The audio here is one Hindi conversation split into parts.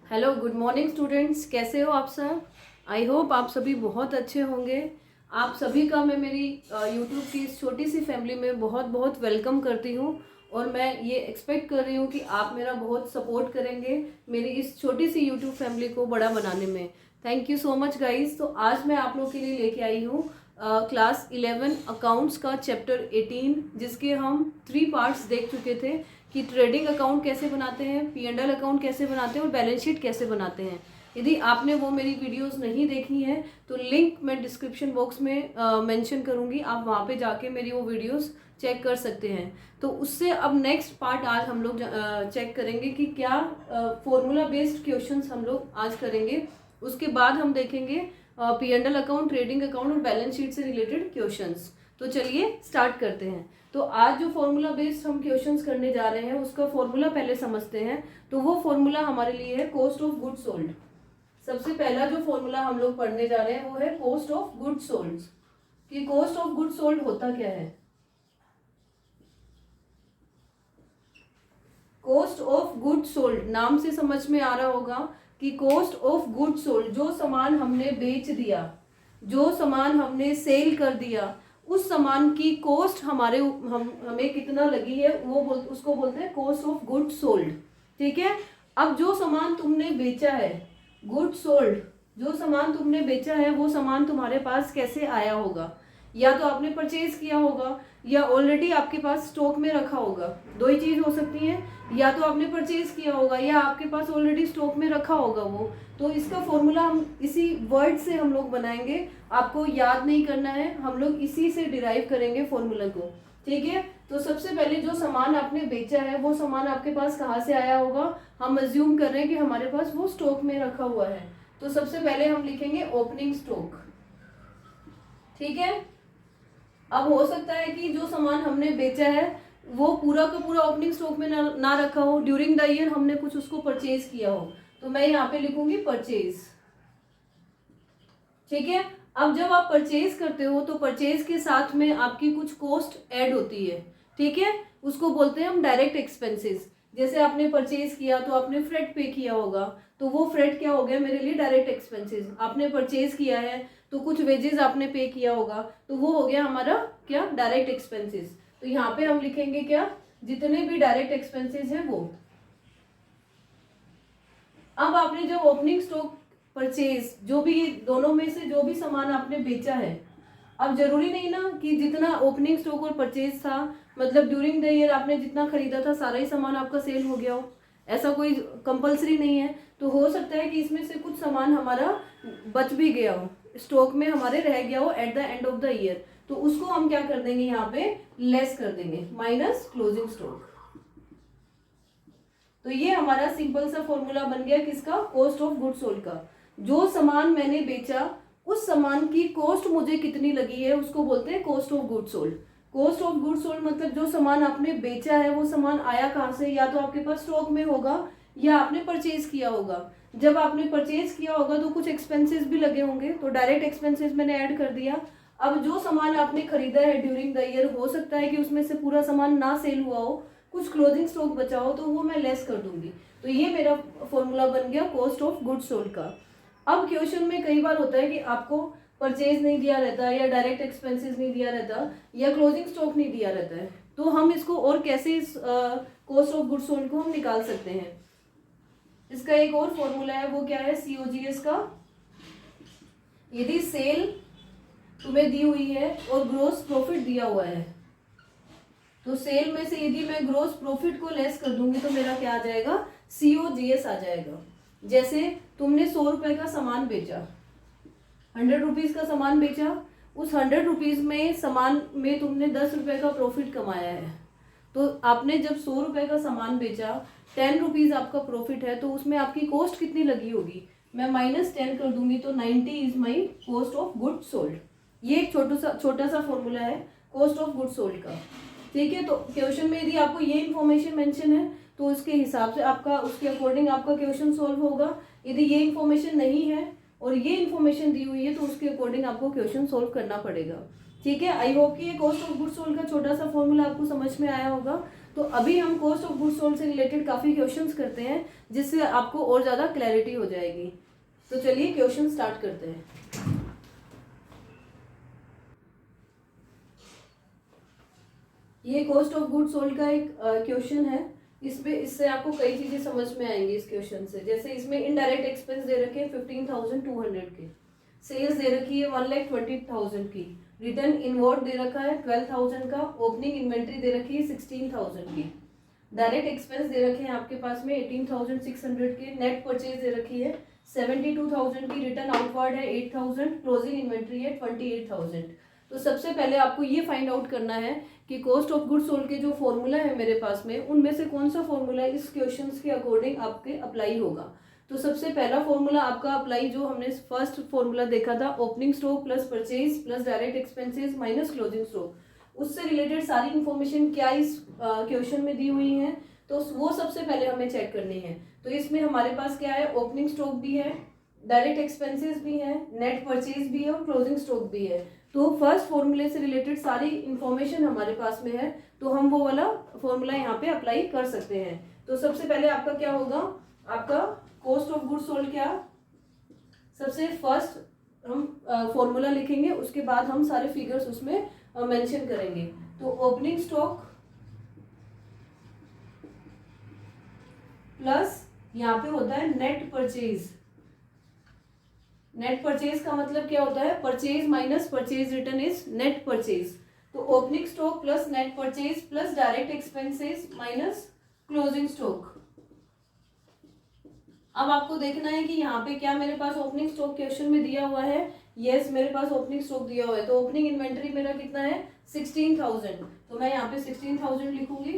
हेलो गुड मॉर्निंग स्टूडेंट्स, कैसे हो आप सब। आई होप आप सभी बहुत अच्छे होंगे। आप सभी का मैं मेरी यूट्यूब की इस छोटी सी फैमिली में बहुत बहुत वेलकम करती हूँ और मैं ये एक्सपेक्ट कर रही हूँ कि आप मेरा बहुत सपोर्ट करेंगे मेरी इस छोटी सी यूट्यूब फैमिली को बड़ा बनाने में। Thank you so much guys. तो आज मैं आप लोग के लिए लेके आई हूँ क्लास 11 अकाउंट्स का चैप्टर 18, जिसके हम 3 पार्ट्स देख चुके थे कि ट्रेडिंग अकाउंट कैसे बनाते हैं, P&L अकाउंट कैसे बनाते हैं और बैलेंस शीट कैसे बनाते हैं। यदि आपने वो मेरी वीडियोस नहीं देखी हैं तो लिंक मैं डिस्क्रिप्शन बॉक्स में मेंशन करूंगी, आप वहाँ पे जाके मेरी वो वीडियोस चेक कर सकते हैं। तो उससे अब नेक्स्ट पार्ट आज हम लोग चेक करेंगे कि क्या फॉर्मूला बेस्ड क्वेश्चंस हम लोग आज करेंगे। उसके बाद हम देखेंगे P&L अकाउंट, ट्रेडिंग अकाउंट और बैलेंस शीट से रिलेटेड क्वेश्चंस। तो चलिए स्टार्ट करते हैं। तो आज जो फॉर्मूला बेस्ड हम क्वेश्चंस करने जा रहे हैं उसका फॉर्मूला पहले समझते हैं। तो वो फॉर्मूला हमारे लिए है कॉस्ट ऑफ गुड सोल्ड। सबसे पहला जो फॉर्मूला हम लोग पढ़ने जा रहे हैं वो है कॉस्ट ऑफ गुड सोल्ड। कि कॉस्ट ऑफ गुड सोल्ड होता क्या है। कॉस्ट ऑफ गुड सोल्ड नाम से समझ में आ रहा होगा कि कॉस्ट ऑफ गुड सोल्ड, जो सामान हमने बेच दिया, जो सामान हमने सेल कर दिया, उस सामान की कॉस्ट हमें कितना लगी है उसको बोलते हैं कॉस्ट ऑफ गुड सोल्ड। ठीक है। अब जो सामान तुमने बेचा है, गुड सोल्ड, जो सामान तुमने बेचा है वो सामान तुम्हारे पास कैसे आया होगा। या तो आपने परचेज किया होगा या ऑलरेडी आपके पास स्टॉक में रखा होगा। दो ही चीज हो सकती है, या तो आपने परचेज किया होगा या आपके पास ऑलरेडी स्टॉक में रखा होगा वो। तो इसका फॉर्मूला हम इसी वर्ड से हम लोग बनाएंगे। आपको याद नहीं करना है, हम लोग इसी से डिराइव करेंगे फॉर्मूला को। ठीक है। तो सबसे पहले जो सामान आपने बेचा है वो सामान आपके पास कहाँ से आया होगा। हम अज्यूम कर रहे हैं कि हमारे पास वो स्टॉक में रखा हुआ है। तो सबसे पहले हम लिखेंगे ओपनिंग स्टॉक। ठीक है। अब हो सकता है कि जो सामान हमने बेचा है वो पूरा का पूरा ओपनिंग स्टॉक में ना रखा हो, ड्यूरिंग द ईयर हमने कुछ उसको परचेज किया हो। तो मैं यहाँ पे लिखूंगी परचेज। ठीक है। अब जब आप परचेज करते हो तो परचेज के साथ में आपकी कुछ कॉस्ट ऐड होती है। ठीक है। उसको बोलते हैं हम डायरेक्ट एक्सपेंसेस। जैसे आपने परचेज किया तो आपने फ्रेट पे किया होगा, तो वो फ्रेट क्या हो गया मेरे लिए डायरेक्ट एक्सपेंसेस। आपने परचेज किया है तो कुछ वेजेस आपने पे किया होगा, तो वो हो गया हमारा क्या डायरेक्ट एक्सपेंसेस। तो यहाँ पे हम लिखेंगे क्या, जितने भी डायरेक्ट एक्सपेंसेस हैं वो। अब आपने जब ओपनिंग स्टॉक, परचेज, जो भी दोनों में से जो भी सामान आपने बेचा है, अब जरूरी नहीं ना कि जितना ओपनिंग स्टॉक और परचेज था, मतलब ड्यूरिंग द ईयर आपने जितना खरीदा था सारा ही सामान आपका सेल हो गया हो, ऐसा कोई कंपलसरी नहीं है। तो हो सकता है कि इसमें से कुछ सामान हमारा बच भी गया हो, स्टॉक में हमारे रह गया हो at the end of the year. तो उसको हम क्या कर देंगे, यहाँ पे लेस कर देंगे, माइनस क्लोजिंग स्टॉक। तो ये हमारा सिंपल सा फॉर्मूला बन गया किसका, कॉस्ट ऑफ गुड सोल्ड का। जो सामान मैंने बेचा उस सामान की कॉस्ट मुझे कितनी लगी है उसको बोलते हैं cost of good sold. Cost of good sold मतलब जो सामान आपने बेचा है वो सामान आया कहाँ से, या तो आपके पास स्टॉक में होगा या आपने परचेज किया होगा। जब आपने परचेज किया होगा तो कुछ एक्सपेंसेस भी लगे होंगे, तो डायरेक्ट एक्सपेंसेस मैंने ऐड कर दिया। अब जो सामान आपने खरीदा है ड्यूरिंग द ईयर, हो सकता है कि उसमें से पूरा सामान ना सेल हुआ हो, कुछ क्लोजिंग स्टॉक बचा हो, तो वो मैं लेस कर दूंगी। तो ये मेरा फॉर्मूला बन गया कॉस्ट ऑफ गुड सोल्ड का। अब क्वेश्चन में कई बार होता है कि आपको परचेज नहीं दिया रहता, या डायरेक्ट एक्सपेंसेस नहीं दिया रहता, या क्लोजिंग स्टॉक नहीं दिया रहता है, तो हम इसको और कैसे इस कॉस्ट ऑफ गुड सोल्ड को हम निकाल सकते हैं। इसका एक और फॉर्मूला है, वो क्या है, COGS का। यदि सेल तुम्हें दी हुई है और ग्रोस प्रॉफिट दिया हुआ है, तो सेल में से यदि मैं ग्रोस प्रॉफिट को लेस कर दूंगी तो मेरा क्या आ जाएगा, COGS आ जाएगा। जैसे तुमने 100 रुपए का सामान बेचा, 100 रुपीज का सामान बेचा, उस 100 रुपीज में सामान में तुमने 10 रुपए का प्रॉफिट कमाया है। तो आपने जब 100 रुपए का सामान बेचा, 10 रुपीज आपका प्रॉफिट है, तो उसमें आपकी कॉस्ट कितनी लगी होगी, मैं -10 कर दूंगी, तो 90 is my cost of good sold. ये एक छोटा सा फॉर्मूला है कॉस्ट ऑफ गुड सोल्ड का। ठीक है। तो क्वेश्चन में यदि आपको ये इन्फॉर्मेशन मेंशन है तो उसके हिसाब से आपका, उसके अकॉर्डिंग आपका क्वेश्चन सॉल्व होगा। यदि ये इन्फॉर्मेशन नहीं है और ये इन्फॉर्मेशन दी हुई है तो उसके अकॉर्डिंग आपको क्वेश्चन सॉल्व करना पड़ेगा। ठीक है। आई होप कि ये कॉस्ट ऑफ गुड सोल्ड का छोटा सा फॉर्मूला आपको समझ में आया होगा। तो अभी हम कॉस्ट ऑफ गुड्स सोल्ड से रिलेटेड काफ़ी क्वेश्चंस करते हैं, जिससे आपको और ज़्यादा क्लैरिटी हो जाएगी। तो चलिए क्वेश्चन स्टार्ट करते हैं। ये कॉस्ट ऑफ गुड्स सोल्ड का एक क्वेश्चन है। इससे आपको कई चीज़ें समझ में आएंगी इस क्वेश्चन से। जैसे इसमें इनडायरेक्ट एक्सपेंस दे रखे हैं 15,200 के, सेल्स दे रखी है 1,20,000 की, रिटर्न इनवर्ड दे रखा है 12,000 का, ओपनिंग इन्वेंट्री दे रखी है 16,000 की, डायरेक्ट एक्सपेंस दे रखे हैं आपके पास में 18,600 के, नेट परचेज दे रखी है 72,000 की, रिटर्न आउटवर्ड है 8,000, क्लोजिंग इन्वेंट्री है 28,000। तो सबसे पहले आपको ये फाइंड आउट करना है कि कॉस्ट ऑफ गुड्स सोल्ड के जो फॉर्मूला है मेरे पास में, उनमें से कौन सा फॉर्मूला इस क्वेश्चन के अकॉर्डिंग आपके अप्लाई होगा। तो सबसे पहला फॉर्मूला आपका अप्लाई, जो हमने फर्स्ट फॉर्मूला देखा था, opening stock plus purchase plus direct expenses minus closing stock, उससे रिलेटेड सारी इंफॉर्मेशन क्या इस क्वेश्चन में दी हुई है, तो वो सबसे पहले हमें चेक करनी है। तो इसमें हमारे पास क्या है, ओपनिंग स्टॉक भी है, डायरेक्ट एक्सपेंसेस भी है, नेट परचेज भी है और क्लोजिंग स्टॉक भी है। तो फर्स्ट फॉर्मूले से रिलेटेड सारी इंफॉर्मेशन हमारे पास में है, तो हम वो वाला फॉर्मूला यहाँ पे अप्लाई कर सकते हैं। तो सबसे पहले आपका क्या होगा, आपका कॉस्ट ऑफ गुड्स सोल्ड क्या, सबसे फर्स्ट हम फॉर्मूला लिखेंगे, उसके बाद हम सारे फिगर्स उसमें मेंशन करेंगे। तो ओपनिंग स्टॉक प्लस यहाँ पे होता है नेट परचेज। नेट परचेज का मतलब क्या होता है, purchase minus purchase return is net purchase. तो opening stock plus net purchase plus direct expenses minus closing stock. अब आपको देखना है कि यहाँ पे क्या मेरे पास ओपनिंग स्टॉक क्वेश्चन में दिया हुआ है। यस, मेरे पास ओपनिंग स्टॉक दिया हुआ है। तो ओपनिंग इन्वेंट्री मेरा कितना है 16,000, तो मैं यहाँ पे 16,000 लिखूंगी।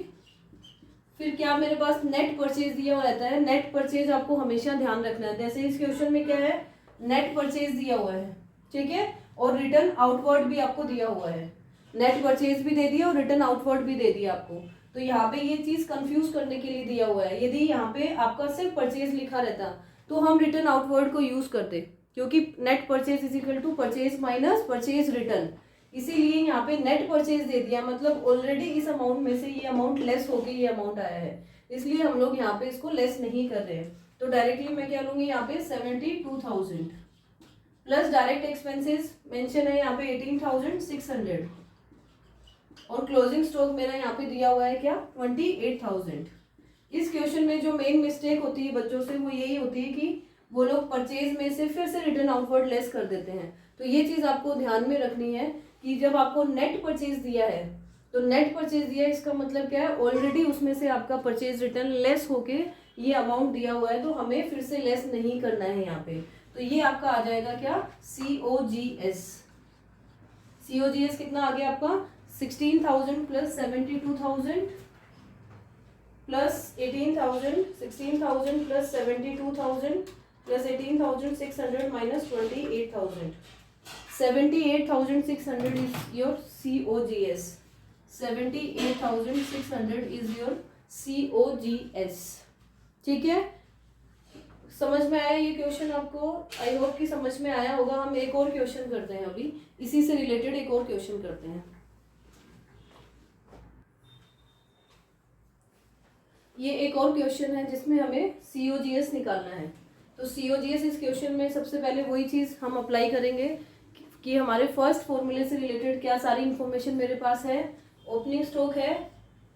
फिर क्या मेरे पास नेट परचेज दिया हुआ रहता है। नेट परचेज आपको हमेशा ध्यान रखना है, जैसे इस क्वेश्चन में क्या है, नेट परचेज दिया हुआ है, ठीक है, और रिटर्न आउटवर्ड भी आपको दिया हुआ है। नेट परचेज भी दे दिया और रिटर्न आउटवर्ड भी दे दिया आपको। तो यहाँ पे ये चीज कंफ्यूज करने के लिए दिया हुआ है। यदि यहाँ पे आपका सिर्फ परचेज लिखा रहता तो हम रिटर्न आउटवर्ड को यूज करते, क्योंकि net purchase is equal to purchase minus purchase return. इसीलिए यहाँ पे नेट परचेज दे दिया, मतलब ऑलरेडी इस अमाउंट में से ये अमाउंट लेस होके ये अमाउंट आया है, इसलिए हम लोग यहाँ पे इसको लेस नहीं कर रहे हैं। तो डायरेक्टली मैं क्या लूंगी यहाँ पे 72,000 प्लस डायरेक्ट एक्सपेंसेस मेंशन है यहाँ पे 18,600 और क्लोजिंग स्टॉक मेरा यहाँ पे दिया हुआ है क्या 28,000। इस क्वेश्चन में जो मेन मिस्टेक होती है बच्चों से वो यही होती है कि वो लोग परचेज में से फिर से रिटर्न आउटवर्ड लेस कर देते हैं। तो ये चीज आपको ध्यान में रखनी है कि जब आपको नेट परचेज दिया है, तो नेट परचेज दिया है इसका मतलब क्या है, ऑलरेडी उसमें से आपका परचेज रिटर्न लेस होके ये अमाउंट दिया हुआ है, तो हमें फिर से लेस नहीं करना है यहाँ पे। तो ये आपका आ जाएगा क्या COGS। COGS कितना आ गया आपका 16,000 plus 72,000 plus 18,000, 16,000 plus 72,000 plus 18,600 minus 28,000। 78,600 is your COGS। 78,600 is your COGS। ठीक है, समझ में आया ये क्वेश्चन आपको? आई होप कि समझ में आया होगा। हम एक और क्वेश्चन करते हैं, अभी इसी से रिलेटेड एक और क्वेश्चन करते हैं। ये एक और क्वेश्चन है जिसमें हमें COGS निकालना है। तो COGS इस क्वेश्चन में सबसे पहले वही चीज़ हम अप्लाई करेंगे कि हमारे फर्स्ट फॉर्मूले से रिलेटेड क्या सारी इंफॉर्मेशन मेरे पास है। ओपनिंग स्टॉक है,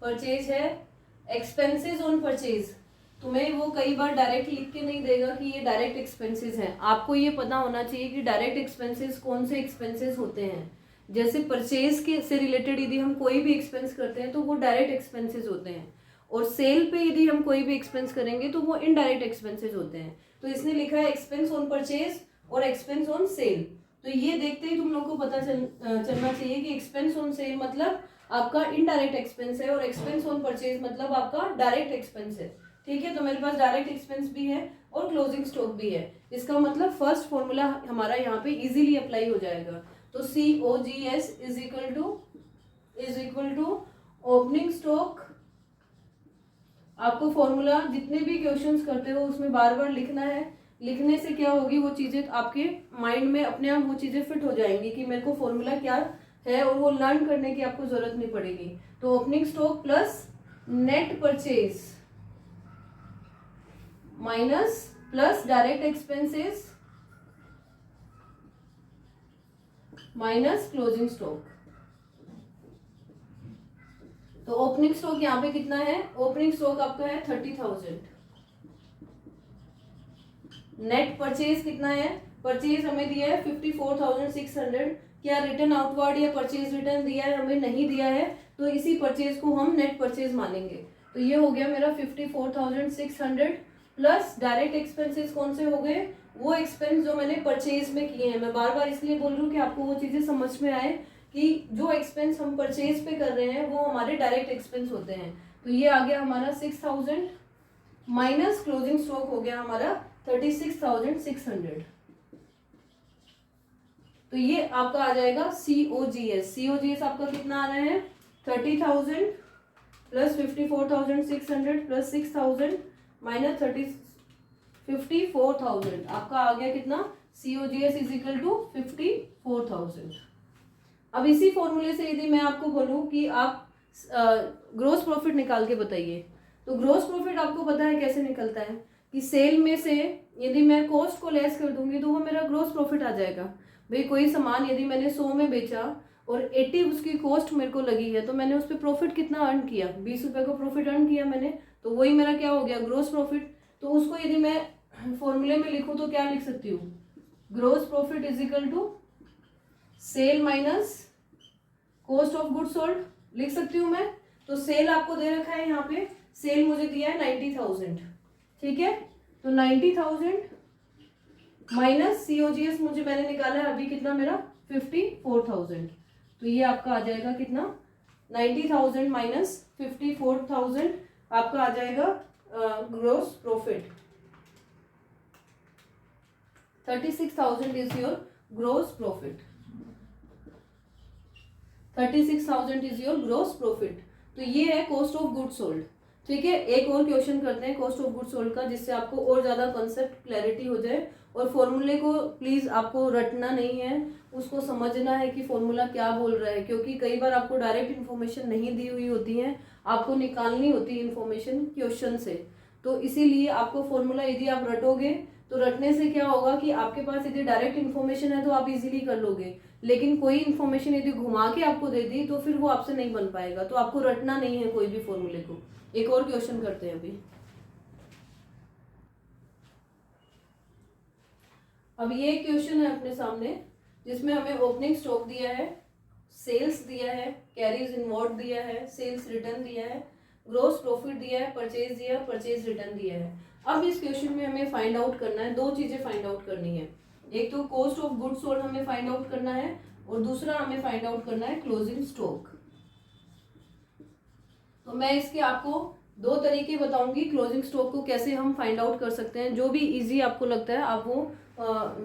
परचेज है, एक्सपेंसेस ऑन परचेज। तुम्हें वो कई बार डायरेक्ट लिख के नहीं देगा कि ये डायरेक्ट एक्सपेंसेस हैं। आपको ये पता होना चाहिए कि डायरेक्ट एक्सपेंसेस कौन से एक्सपेंसेस होते हैं। जैसे परचेज के से रिलेटेड यदि हम कोई भी एक्सपेंस करते हैं तो वो डायरेक्ट एक्सपेंसेस होते हैं, और सेल पे यदि हम कोई भी एक्सपेंस करेंगे तो वो इनडायरेक्ट एक्सपेंसेस होते हैं। तो इसने लिखा है एक्सपेंस ऑन परचेज और एक्सपेंस ऑन सेल। तो ये देखते ही तुम लोग को पता चलना चाहिए कि एक्सपेंस ऑन सेल मतलब आपका इनडायरेक्ट एक्सपेंस है और एक्सपेंस ऑन परचेज मतलब आपका डायरेक्ट एक्सपेंस है। ठीक है, तो मेरे पास डायरेक्ट एक्सपेंस भी है और क्लोजिंग स्टॉक भी है। इसका मतलब फर्स्ट फॉर्मूला हमारा यहाँ पे इजीली अप्लाई हो जाएगा। तो COGS is equal to opening stock. आपको फॉर्मूला जितने भी क्वेश्चंस करते हो उसमें बार बार लिखना है। लिखने से क्या होगी, वो चीज़ें आपके माइंड में अपने आप वो चीज़ें फिट हो जाएंगी कि मेरे को फॉर्मूला क्या है, और वो लर्न करने की आपको ज़रूरत नहीं पड़ेगी। तो opening stock plus net purchase minus plus direct expenses minus closing stock. तो ओपनिंग स्टॉक यहाँ पे कितना है, ओपनिंग स्टॉक आपका है 30,000। नेट परचेज कितना है, परचेज हमें दिया है 54,600। क्या रिटर्न आउटवर्ड या परचेज रिटर्न दिया है, हमें नहीं दिया है, तो इसी परचेज को हम नेट परचेज मानेंगे। तो ये हो गया मेरा 54,600 प्लस डायरेक्ट एक्सपेंसेस कौन से हो गए, वो एक्सपेंस जो मैंने परचेज में किए हैं। मैं बार बार इसलिए बोल रही हूँ कि आपको वो चीजें समझ में आए कि जो एक्सपेंस हम परचेज पे कर रहे हैं वो हमारे डायरेक्ट एक्सपेंस होते हैं। तो ये आ गया हमारा 6,000 माइनस क्लोजिंग स्टॉक हो गया हमारा 36,600। तो ये आपका आ जाएगा COGS। COGS आपका कितना आ रहा है 30,000 प्लस 54,600 प्लस 6,000 माइनस 54,000। आपका आ गया कितना, COGS इज इक्वल टू 54,000। अब इसी फॉर्मूले से यदि मैं आपको बोलूं कि आप ग्रोस प्रॉफिट निकाल के बताइए, तो ग्रोस प्रॉफिट आपको पता है कैसे निकलता है कि सेल में से यदि मैं कॉस्ट को लेस कर दूंगी तो वो मेरा ग्रोस प्रॉफिट आ जाएगा। भाई कोई सामान यदि मैंने 100 में बेचा और 80 उसकी कॉस्ट मेरे को लगी है, तो मैंने उस पर प्रॉफिट कितना अर्न किया, 20 रुपए का प्रॉफिट अर्न किया मैंने, तो वही मेरा क्या हो गया, ग्रोस प्रॉफिट। तो उसको यदि मैं फॉर्मूले में लिखूं तो क्या लिख सकती हूँ, gross profit is equal to sale minus cost of good sold लिख सकती हूँ मैं। तो सेल आपको दे रखा है यहाँ पे, सेल मुझे दिया है 90,000, ठीक है। तो 90,000 माइनस COGS मुझे मैंने निकाला है अभी कितना मेरा 54,000। तो ये आपका आ जाएगा कितना 90,000 माइनस 54,000 आपका आ जाएगा gross profit. 36,000 is your gross profit. 36,000 is your gross profit. तो ये है कॉस्ट ऑफ गुड सोल्ड, ठीक है। एक और क्वेश्चन करते हैं कॉस्ट ऑफ गुड सोल्ड का, जिससे आपको और ज्यादा कॉन्सेप्ट क्लैरिटी हो जाए। और फॉर्मूले को प्लीज आपको रटना नहीं है, उसको समझना है कि फॉर्मूला क्या बोल रहा है, क्योंकि कई बार आपको डायरेक्ट इन्फॉर्मेशन नहीं दी हुई होती है, आपको निकालनी होती है इन्फॉर्मेशन क्वेश्चन से। तो इसीलिए आपको फॉर्मूला यदि आप रटोगे तो रटने से क्या होगा कि आपके पास यदि डायरेक्ट इन्फॉर्मेशन है तो आप इजीली कर लोगे, लेकिन कोई इन्फॉर्मेशन यदि घुमा के आपको दे दी तो फिर वो आपसे नहीं बन पाएगा। तो आपको रटना नहीं है कोई भी फॉर्मूले को। एक और क्वेश्चन करते हैं अभी। अब ये क्वेश्चन है अपने सामने जिसमें हमें ओपनिंग स्टॉक दिया है, सेल्स दिया है, कैरीज इनवॉर्ड दिया है, सेल्स रिटर्न दिया है, ग्रोस प्रॉफिट दिया है, परचेज दिया है, परचेज रिटर्न दिया है। अब इस क्वेश्चन में हमें फाइंड आउट करना है, दो चीजें फाइंड आउट करनी है। एक तो कॉस्ट ऑफ गुड्स सोल्ड हमें फाइंड आउट करना है और दूसरा हमें फाइंड आउट करना है क्लोजिंग स्टॉक। तो मैं इसके आपको दो तरीके बताऊंगी क्लोजिंग स्टॉक को कैसे हम फाइंड आउट कर सकते हैं। जो भी इजी आपको लगता है आप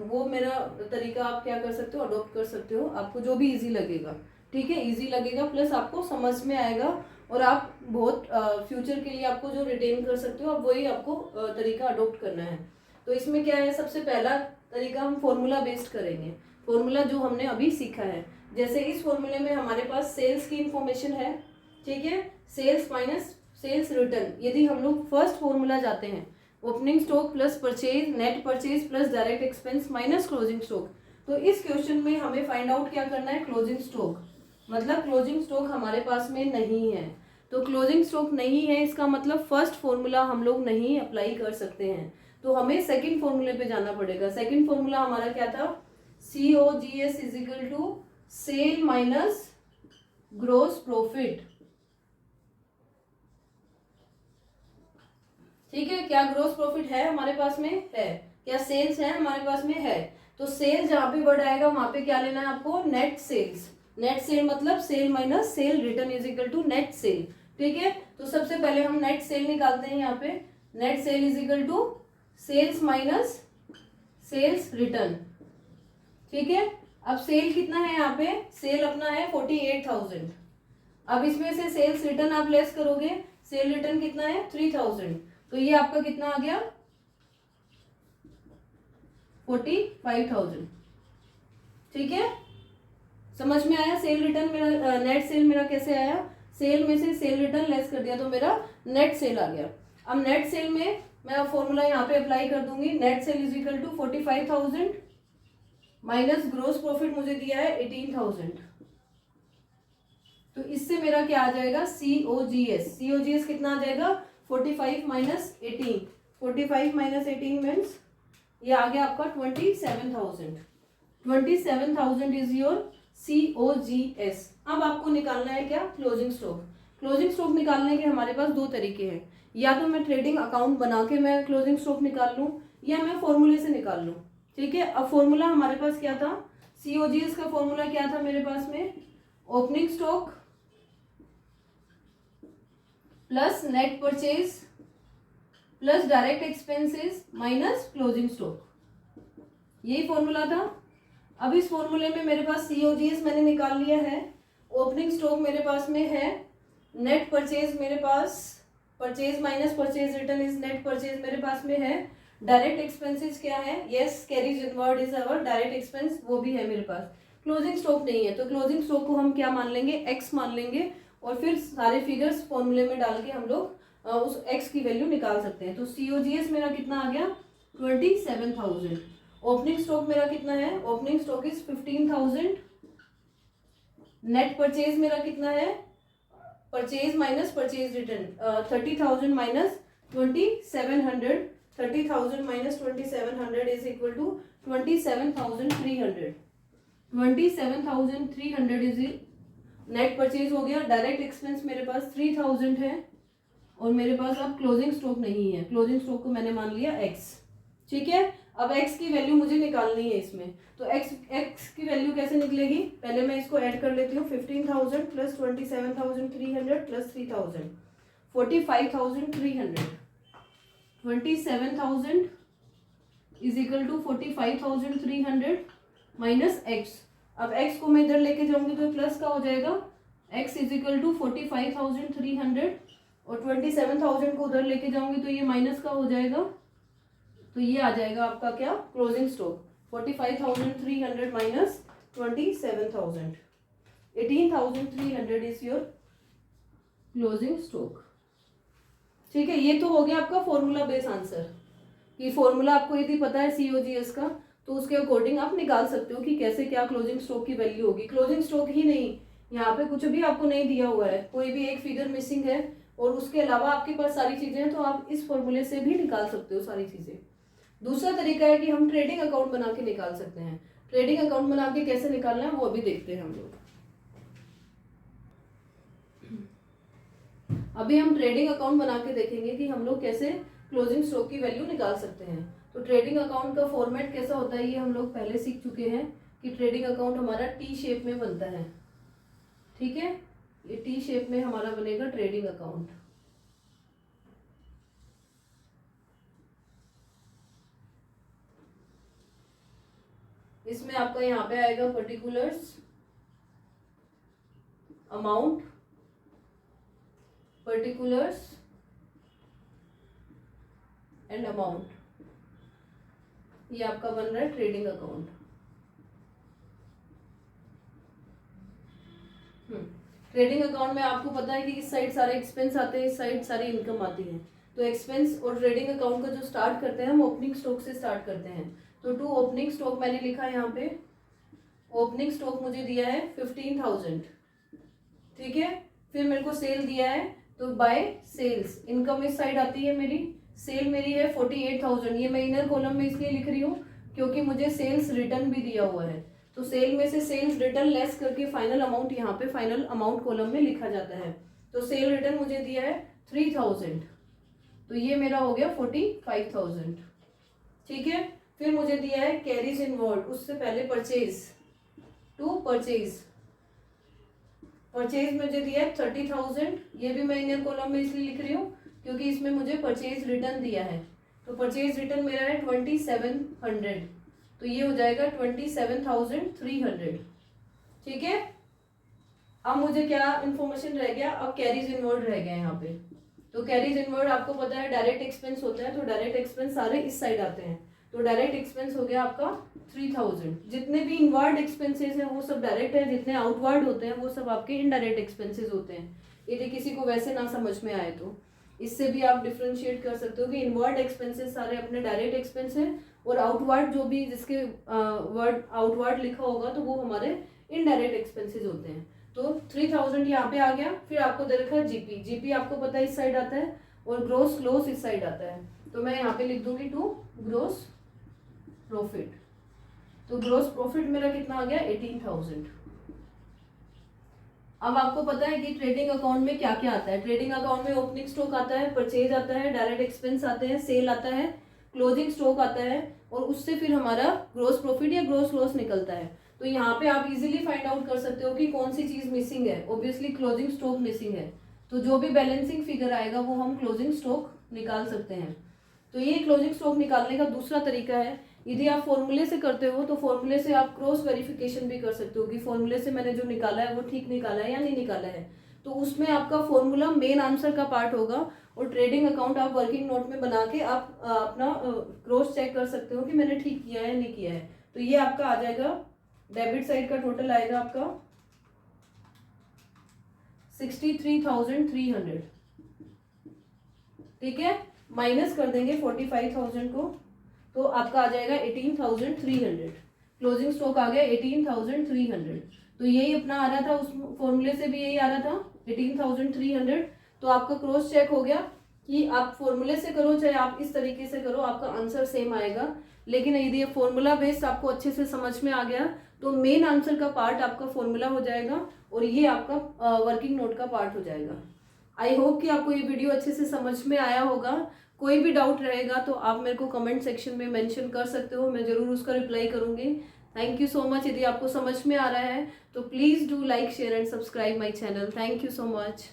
वो मेरा तरीका आप क्या कर सकते हो, अडॉप्ट कर सकते हो, आपको जो भी इजी लगेगा, ठीक है। इजी लगेगा प्लस आपको समझ में आएगा और आप बहुत फ्यूचर के लिए आपको जो रिटेन कर सकते हो, आप वही आपको तरीका अडॉप्ट करना है। तो इसमें क्या है, सबसे पहला तरीका हम फॉर्मूला बेस्ड करेंगे, फॉर्मूला जो हमने अभी सीखा है। जैसे इस फॉर्मूले में हमारे पास सेल्स की इंफॉर्मेशन है, ठीक है, सेल्स माइनस सेल्स रिटर्न। यदि हम लोग फर्स्ट फॉर्मूला जाते हैं, opening stock plus purchase, net purchase plus direct expense minus closing stock. तो इस क्वेश्चन में हमें फाइंड आउट क्या करना है, क्लोजिंग स्टॉक। मतलब क्लोजिंग स्टॉक हमारे पास में नहीं है, तो क्लोजिंग स्टॉक नहीं है इसका मतलब फर्स्ट फॉर्मूला हम लोग नहीं अप्लाई कर सकते हैं, तो हमें सेकंड फॉर्मूले पे जाना पड़ेगा। सेकंड फॉर्मूला हमारा क्या था, COGS is equal to sale minus gross profit, ठीक है। क्या ग्रोस प्रॉफिट है हमारे पास में, है। क्या सेल्स है हमारे पास में, है। तो सेल जहां पे वर्ड आएगा वहां पे क्या लेना है आपको, नेट सेल्स। नेट सेल मतलब sale minus sale return is equal to net sale, ठीक है। तो सबसे पहले हम नेट सेल निकालते हैं यहाँ पे, net sale is equal to sales minus sales return, ठीक है। अब सेल कितना है यहाँ पे, सेल अपना है 48,000। अब इसमें से सेल्स रिटर्न आप लेस करोगे, सेल रिटर्न कितना है 3,000, तो ये आपका कितना आ गया 45,000, ठीक है। समझ में आया सेल रिटर्न मेरा, नेट सेल मेरा कैसे आया, सेल में से सेल रिटर्न लेस कर दिया तो मेरा नेट सेल आ गया। अब नेट सेल में मैं फॉर्मूला यहाँ पे अप्लाई कर दूंगी, net sale is equal to 45,000 minus gross profit मुझे दिया है 18,000। तो इससे मेरा क्या आ जाएगा, COGS। COGS कितना आ जाएगा, 45 माइनस 18, 45 माइनस 18 मीन्स ये आ गया आपका 27,000। 27,000 इज योर COGS। अब आपको निकालना है क्या, क्लोजिंग स्टॉक। क्लोजिंग स्टॉक निकालने के हमारे पास दो तरीके हैं, या तो मैं ट्रेडिंग अकाउंट बना के मैं क्लोजिंग स्टॉक निकाल लूँ, या मैं फॉर्मूले से निकाल लूँ। ठीक है, अब फॉर्मूला हमारे पास क्या था, COGS का फॉर्मूला क्या था मेरे पास में, opening stock plus net purchase plus direct expenses minus closing stock, यही फॉर्मूला था। अब इस फॉर्मूले में मेरे पास COGS मैंने निकाल लिया है, ओपनिंग स्टॉक मेरे पास में है, नेट परचेज मेरे पास, purchase minus purchase return is net purchase मेरे पास में है, डायरेक्ट एक्सपेंसेस क्या है, yes carriage inward is our direct expense, वो भी है मेरे पास। क्लोजिंग स्टॉक नहीं है, तो क्लोजिंग स्टॉक को हम क्या मान लेंगे, X मान लेंगे, और फिर सारे फिगर्स फॉर्मूले में डाल के हम लोग उस X की वैल्यू निकाल सकते हैं। तो COGS मेरा कितना आ गया, 27,000। ओपनिंग स्टॉक मेरा कितना है, opening stock is 15,000। Net purchase मेरा कितना है, purchase minus purchase return 30,000 minus 2,700, 30,000 minus 2,700 is equal to 27,300। 27,300 is net purchase हो गया, डायरेक्ट एक्सपेंस मेरे पास 3,000 है, और मेरे पास अब क्लोजिंग स्टॉक नहीं है, क्लोजिंग स्टॉक को मैंने मान लिया X। ठीक है, अब X की वैल्यू मुझे निकालनी है इसमें, तो X की वैल्यू कैसे निकलेगी, पहले मैं इसको ऐड कर लेती हूँ, 15,000 plus 27,300 plus 3,000, 45,300। 27,000 is equal to 45,300 minus X। अब X को मैं इधर लेके जाऊंगी तो प्लस का हो जाएगा, X इज इक्वल टू 45,300, और 27,000 को उधर लेके जाऊंगी तो ये माइनस का हो जाएगा, तो ये आ जाएगा आपका क्या, closing stock 45,300 minus 27,000, 18,300 is your closing stock. ठीक है, ये तो हो गया आपका फॉर्मूला बेस आंसर, कि फॉर्मूला आपको यदि पता है COGS का तो उसके अकॉर्डिंग आप निकाल सकते हो कि कैसे क्या क्लोजिंग स्टॉक की वैल्यू होगी। क्लोजिंग स्टॉक ही नहीं, यहाँ पे कुछ भी आपको नहीं दिया हुआ है, कोई भी एक फिगर मिसिंग है और उसके अलावा आपके पास सारी चीजें हैं, तो आप इस फॉर्मूले से भी निकाल सकते हो सारी चीजें। दूसरा तरीका है कि हम ट्रेडिंग अकाउंट बना के निकाल सकते हैं। ट्रेडिंग अकाउंट बना के कैसे निकालना है वो अभी देखते हैं हम लोग। अभी हम ट्रेडिंग अकाउंट बना के देखेंगे कि हम लोग कैसे क्लोजिंग स्टॉक की वैल्यू निकाल सकते हैं। तो ट्रेडिंग अकाउंट का फॉर्मेट कैसा होता है ये हम लोग पहले सीख चुके हैं कि ट्रेडिंग अकाउंट हमारा T शेप में बनता है। ठीक है, ये T शेप में हमारा बनेगा ट्रेडिंग अकाउंट। इसमें आपका यहाँ पे आएगा particulars, amount, particulars and amount, ये आपका बन रहा है ट्रेडिंग अकाउंट। ट्रेडिंग अकाउंट में आपको पता है कि इस साइड सारे एक्सपेंस आते हैं, इस साइड सारी इनकम आती है। तो एक्सपेंस और ट्रेडिंग अकाउंट का जो स्टार्ट करते हैं हम ओपनिंग स्टॉक से स्टार्ट करते हैं। तो टू ओपनिंग स्टॉक मैंने लिखा है यहाँ पे, ओपनिंग स्टॉक मुझे दिया है 15,000। ठीक है, फिर मेरे को सेल दिया है, तो बाय सेल्स इनकम इस साइड आती है मेरी, सेल मेरी है 48,000। ये मैं इनर कॉलम में इसलिए लिख रही हूँ क्योंकि मुझे सेल्स रिटर्न भी दिया हुआ है। तो सेल में से सेल्स रिटर्न लेस करके फाइनल अमाउंट यहाँ पे फाइनल अमाउंट कॉलम में लिखा जाता है। तो सेल रिटर्न मुझे दिया है 3,000, तो ये मेरा हो गया 45,000। ठीक है, फिर मुझे दिया है कैरीज इनवर्ड, उससे पहले परचेज, टू परचेज, परचेज मुझे दिया है 30,000। ये भी मैं इनर कॉलम में इसलिए लिख रही हूँ क्योंकि इसमें मुझे परचेज रिटर्न दिया है। तो परचेज रिटर्न मेरा है 2,700, तो ये हो जाएगा 27,300। ठीक है, अब मुझे क्या इन्फॉर्मेशन रह गया, अब कैरीज इनवर्ड रह गया यहाँ पे। तो कैरीज इनवर्ड आपको पता है डायरेक्ट एक्सपेंस होता है, तो डायरेक्ट एक्सपेंस सारे इस साइड आते हैं। तो डायरेक्ट एक्सपेंस हो गया आपका 3,000। जितने भी इनवर्ड एक्सपेंसेस हैं वो सब डायरेक्ट है, जितने आउटवर्ड होते हैं वो सब आपके इनडायरेक्ट एक्सपेंसेस होते हैं। यदि किसी को वैसे ना समझ में आए तो इससे भी आप डिफ्रेंशिएट कर सकते हो कि इनवर्ड एक्सपेंसेस सारे अपने डायरेक्ट एक्सपेंस हैं और आउटवर्ड जो भी जिसके वर्ड आउटवर्ड लिखा होगा तो वो हमारे इनडायरेक्ट एक्सपेंसेस होते हैं। तो 3000 यहाँ पे आ गया। फिर आपको दे रखा है जीपी। जीपी आपको पता है इस साइड आता है और ग्रोस लॉस इस साइड आता है। तो मैं यहाँ पे लिख दूंगी टू ग्रोस प्रॉफिट। तो ग्रोस प्रॉफिट मेरा कितना आ गया 18,000। अब आपको पता है कि ट्रेडिंग अकाउंट में क्या क्या आता है। ट्रेडिंग अकाउंट में ओपनिंग स्टॉक आता है, परचेज आता है, डायरेक्ट एक्सपेंस आते हैं, सेल आता है, क्लोजिंग स्टॉक आता है और उससे फिर हमारा ग्रोस प्रॉफिट या ग्रोस लॉस निकलता है। तो यहाँ पे आप इजीली फाइंड आउट कर सकते हो कि कौन सी चीज मिसिंग है। ऑब्वियसली क्लोजिंग स्टॉक मिसिंग है, तो जो भी बैलेंसिंग फिगर आएगा वो हम क्लोजिंग स्टॉक निकाल सकते हैं। तो ये क्लोजिंग स्टॉक निकालने का दूसरा तरीका है। यदि आप फॉर्मूले से करते हो तो फॉर्मूले से आप क्रॉस वेरिफिकेशन भी कर सकते हो कि फॉर्मूले से मैंने जो निकाला है वो ठीक निकाला है या नहीं निकाला है। तो उसमें आपका फॉर्मूला मेन आंसर का पार्ट होगा और ट्रेडिंग अकाउंट आप वर्किंग नोट में बना के आप अपना क्रॉस चेक कर सकते हो कि मैंने ठीक किया है नहीं किया है। तो ये आपका आ जाएगा, डेबिट साइड का टोटल आएगा आपका 63,300। ठीक है, माइनस कर देंगे 45,000 को तो आपका आ जाएगा 18,300। क्लोजिंग स्टॉक आ गया 18,300। तो यही अपना आ रहा था, उस फॉर्मूले से भी यही आ रहा था 18,300। तो आपका क्रॉस चेक हो गया कि आप फॉर्मूले से करो चाहे आप इस तरीके से करो, आपका आंसर सेम आएगा। लेकिन यदि ये फॉर्मूला बेस्ड आपको अच्छे से समझ में आ गया तो मेन आंसर का पार्ट आपका फॉर्मूला हो जाएगा और ये आपका वर्किंग नोट का पार्ट हो जाएगा। आई होप कि आपको ये वीडियो अच्छे से समझ में आया होगा। कोई भी डाउट रहेगा तो आप मेरे को कमेंट सेक्शन में मेंशन कर सकते हो, मैं ज़रूर उसका रिप्लाई करूँगी। Thank you so much. यदि आपको समझ में आ रहा है तो please do like share and subscribe my channel. Thank you so much.